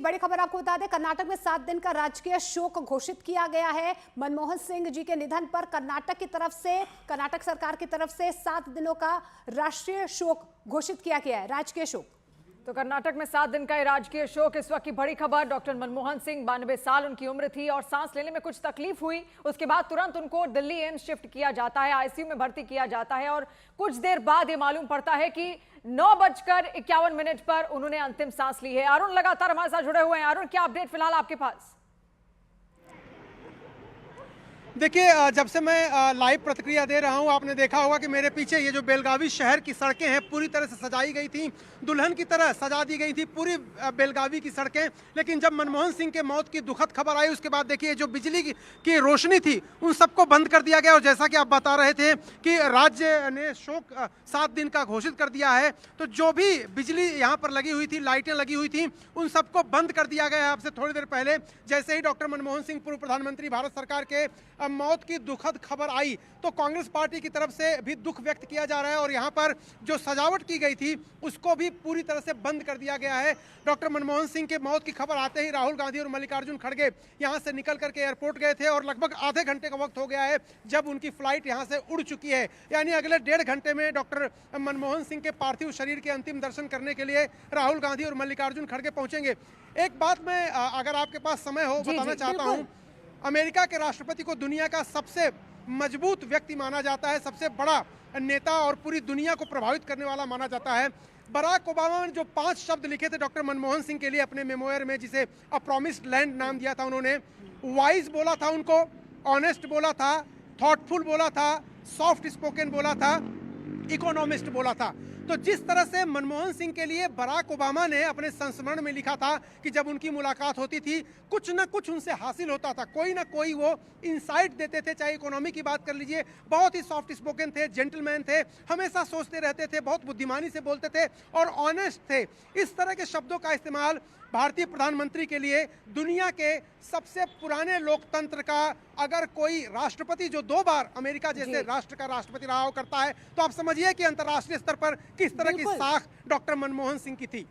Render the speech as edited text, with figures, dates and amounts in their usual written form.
बड़ी खबर आपको बता दें, कर्नाटक में 7 दिन का राजकीय शोक घोषित किया गया है। मनमोहन सिंह जी के निधन पर कर्नाटक सरकार की तरफ से 7 दिनों का राष्ट्रीय शोक घोषित किया गया है, राजकीय शोक। तो कर्नाटक में 7 दिन का ये राजकीय शोक। इस वक्त की बड़ी खबर, डॉक्टर मनमोहन सिंह 92 साल उनकी उम्र थी और सांस लेने में कुछ तकलीफ हुई। उसके बाद तुरंत उनको दिल्ली एम्स शिफ्ट किया जाता है, आईसीयू में भर्ती किया जाता है और कुछ देर बाद ये मालूम पड़ता है कि 9:51 पर उन्होंने अंतिम सांस ली है। अरुण लगातार हमारे साथ जुड़े हुए हैं। अरुण, क्या अपडेट फिलहाल आपके पास? देखिए, जब से मैं लाइव प्रतिक्रिया दे रहा हूं, आपने देखा होगा कि मेरे पीछे ये जो बेलगावी शहर की सड़कें हैं पूरी तरह से सजाई गई थी, दुल्हन की तरह सजा दी गई थी पूरी बेलगावी की सड़कें। लेकिन जब मनमोहन सिंह के मौत की दुखद खबर आई, उसके बाद देखिए जो बिजली की रोशनी थी उन सबको बंद कर दिया गया। और जैसा कि आप बता रहे थे कि राज्य ने शोक 7 दिन का घोषित कर दिया है, तो जो भी बिजली यहाँ पर लगी हुई थी, लाइटें लगी हुई थी, उन सबको बंद कर दिया गया है। आपसे थोड़ी देर पहले जैसे ही डॉक्टर मनमोहन सिंह, पूर्व प्रधानमंत्री भारत सरकार के, मौत की दुखद खबर आई तो कांग्रेस पार्टी की तरफ से भी दुख व्यक्त किया जा रहा है और यहाँ पर जो सजावट की गई थी उसको भी पूरी तरह से बंद कर दिया गया है। डॉक्टर मनमोहन सिंह के मौत की खबर आते ही राहुल गांधी और मल्लिकार्जुन खड़गे यहाँ से निकल करके एयरपोर्ट गए थे और लगभग आधे घंटे का वक्त हो गया है जब उनकी फ्लाइट यहाँ से उड़ चुकी है। यानी अगले 1.5 घंटे में डॉक्टर मनमोहन सिंह के पार्थिव शरीर के अंतिम दर्शन करने के लिए राहुल गांधी और मल्लिकार्जुन खड़गे पहुंचेंगे। एक बात मैं, अगर आपके पास समय हो, बताना चाहता हूँ। अमेरिका के राष्ट्रपति को दुनिया का सबसे मजबूत व्यक्ति माना जाता है, सबसे बड़ा नेता और पूरी दुनिया को प्रभावित करने वाला माना जाता है। बराक ओबामा ने जो 5 शब्द लिखे थे डॉक्टर मनमोहन सिंह के लिए अपने मेमोयर में, जिसे अ प्रॉमिस्ड लैंड नाम दिया था उन्होंने, वाइज बोला था उनको, ऑनेस्ट बोला था, थॉटफुल बोला था, सॉफ्ट स्पोकन बोला था, इकोनॉमिस्ट बोला था। तो जिस तरह से मनमोहन सिंह के लिए बराक ओबामा ने अपने संस्मरण में लिखा था कि जब उनकी मुलाकात होती थी कुछ ना कुछ उनसे हासिल होता था, कोई ना कोई वो इंसाइट देते थे। चाहे इकोनॉमी की बात कर लीजिए, बहुत ही सॉफ्ट स्पोकन थे, जेंटलमैन थे, हमेशा सोचते रहते थे, बहुत बुद्धिमानी से बोलते थे और ऑनेस्ट थे। इस तरह के शब्दों का इस्तेमाल भारतीय प्रधानमंत्री के लिए दुनिया के सबसे पुराने लोकतंत्र का अगर कोई राष्ट्रपति जो 2 बार अमेरिका जैसे राष्ट्र का राष्ट्रपति रहा हो करता है, तो आप समझिए कि अंतर्राष्ट्रीय स्तर पर किस तरह की साख डॉक्टर मनमोहन सिंह की थी।